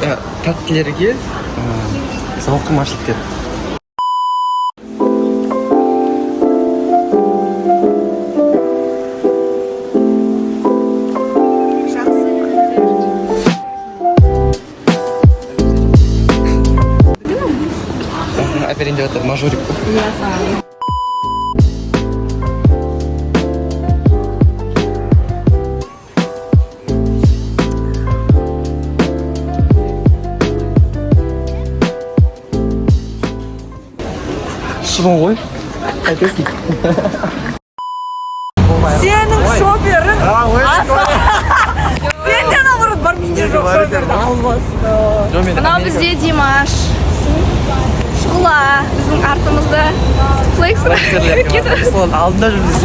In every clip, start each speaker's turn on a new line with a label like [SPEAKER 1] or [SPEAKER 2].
[SPEAKER 1] Тәттілерге зауқым ашылып кетті. Әперін деп отыр, мажорик. Шыбын ғой? Қайтесің?
[SPEAKER 2] Сенің шоперің Сен де наоборот бар, менде жоқ шоперді алмасты. Мынау бізде Димаш, Шұғыла, біздің артымызда Флексер.
[SPEAKER 1] Алдында жүрдіңіз.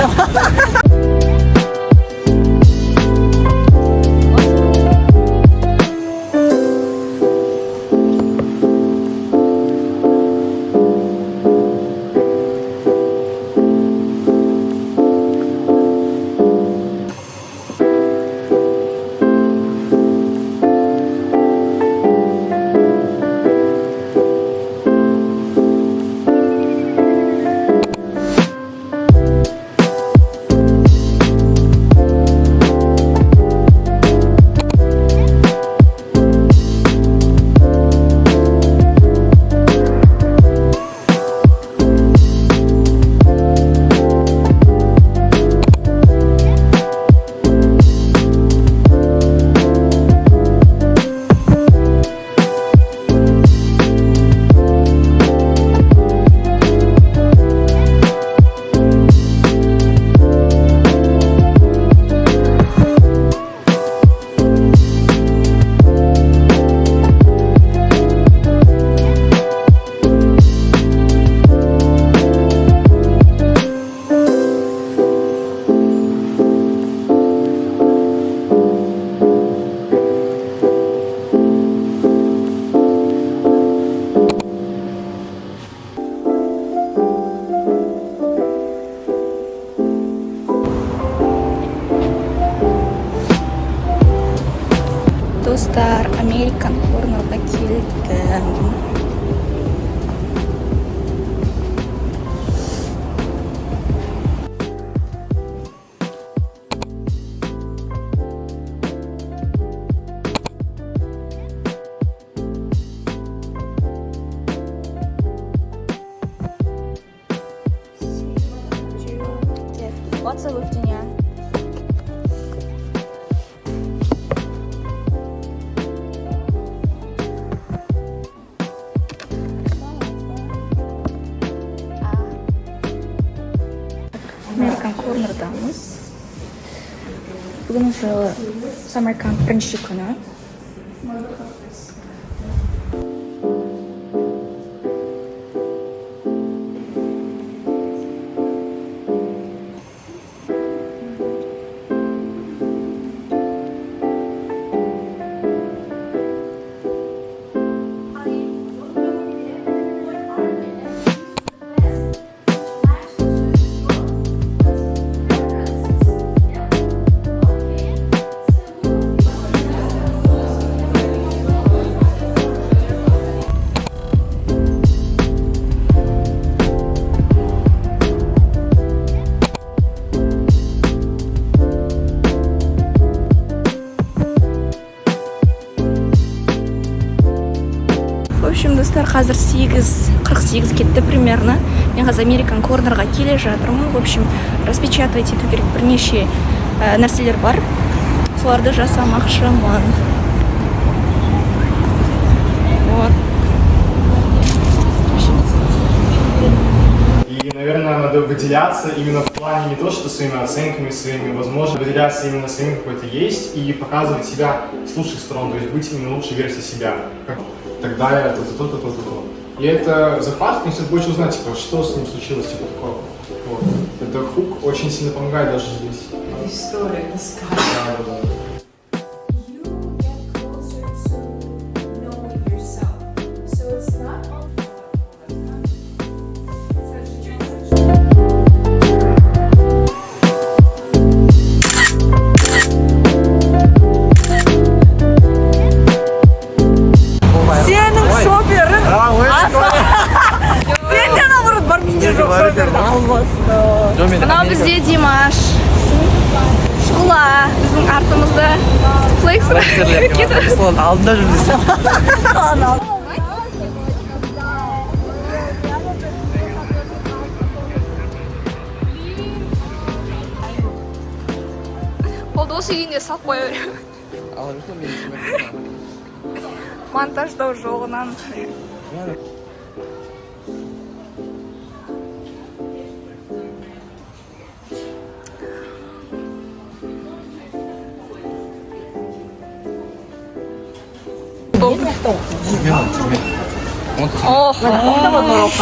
[SPEAKER 2] Достар, Американ Корнерға келдім. Поцелуй меня. Американ Корнердамыз. Бүгін уже Самарканд бірінші күні. В общем, достар, қазір 8:48 кетті примерно. Мен қазір Американ Корнерға келе жатырмын. В общем, распечатывать ету керек бірнеше нәрселер бар. Соларды жасамақшымын. Вот.
[SPEAKER 3] И, наверное, надо выделяться именно в плане не то, что своими оценками, своими возможностями, выделяться именно своим, какой ты есть, и показывать себя с лучших сторон, то есть быть именно лучшей версией себя. Тогда это то. И это захват несет больше узнать, типа, что с ним случилось, типа такого. Вот. Это хук очень сильно помогает даже здесь.
[SPEAKER 4] Это история, это сказка.
[SPEAKER 3] Да.
[SPEAKER 2] Мынау бізде Димаш. Шұғыла біздің артымызда. Флексер.
[SPEAKER 1] Алдында жүрдіңіз.
[SPEAKER 2] Ол осы үйіне салып қоя беремін. Монтаждау жоғынан.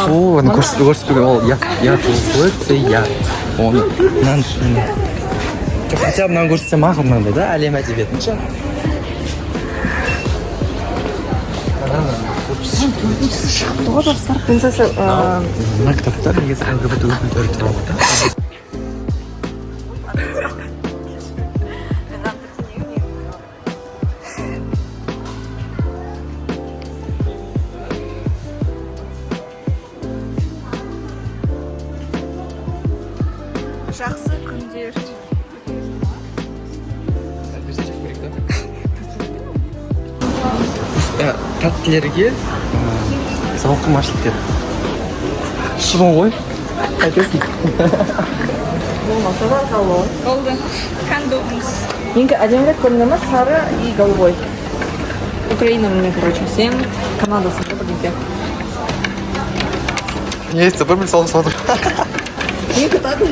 [SPEAKER 1] Оны көрсетпеген ол я турция оны хотя бы мынаны көрсетсем мақұл мынандай да әлем әдебиетін ше мына кітаптар негізі ЛГБТ өкілдері туралы да
[SPEAKER 2] Жақсы күндер.
[SPEAKER 1] тәттілерге зауқым ашылып кетті. Шыбын ғой, қайтесің?
[SPEAKER 5] Болмаса да салон.
[SPEAKER 2] Болды. Кондомс.
[SPEAKER 5] Менька әдемірек көрінді ма? Сары и голубой. Украина мне, короче, всем. Канада сапы подойдет.
[SPEAKER 1] Есть, бір бір салып салдыр.
[SPEAKER 5] Не катады.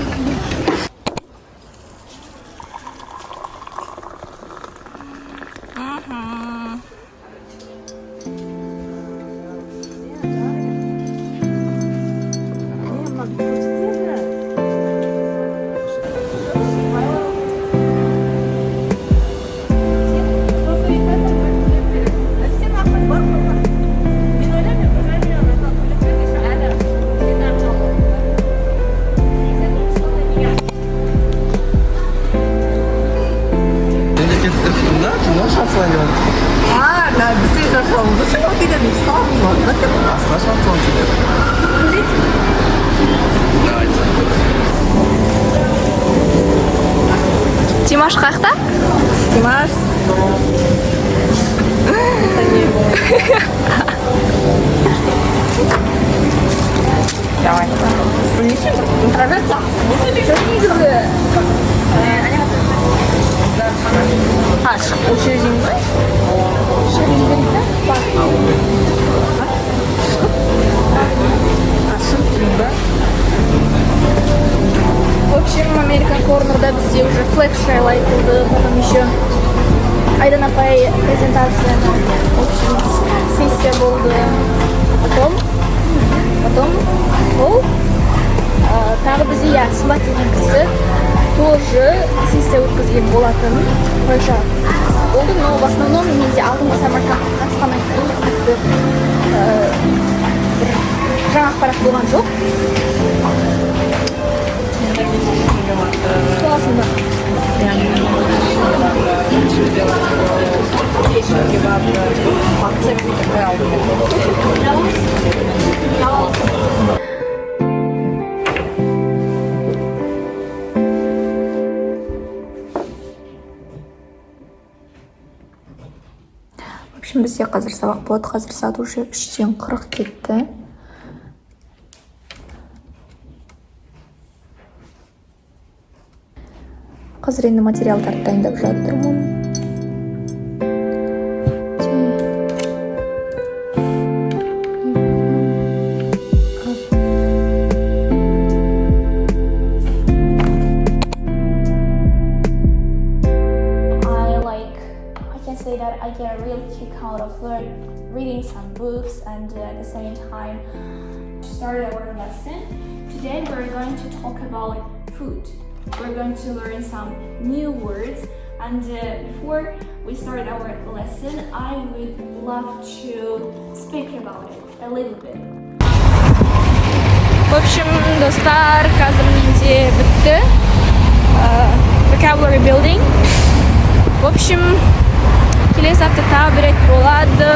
[SPEAKER 5] Да, действительно, шансон. Зачем вот это не встал?
[SPEAKER 1] Асла шансон тебе.
[SPEAKER 2] Димаш қақта?
[SPEAKER 5] Димаш. Давай. Нравится? Учреждение.
[SPEAKER 2] В общем, American Corner'da бізде уже флэкшейл айтылды, потом еще Айдан апай презентация, в общем, сессия болды. Потом сол, тағы бізде я Сымбат деген кісі тоже сессия өткізген болатын. Қойша қыс болды, но в основном менде алдыңғы Самарқандқа қатысқаннан кейін қатты жаңа ақпарат болған жоқ. Классно. В общем, бізде қазір сабақ болады. Қазір сағат уже 3:40 кетті. Қазір енді материалдарды дайындап жатырмын. I get a real kick out of reading some books and at the same time started our lesson. Today we're going to talk about food. We're going to learn some new words, and before we start our lesson, I would love to speak about it a little bit. В общем, достар, қазір менде бітті. Vocabulary building. В общем, келесі аптада бір рет болады.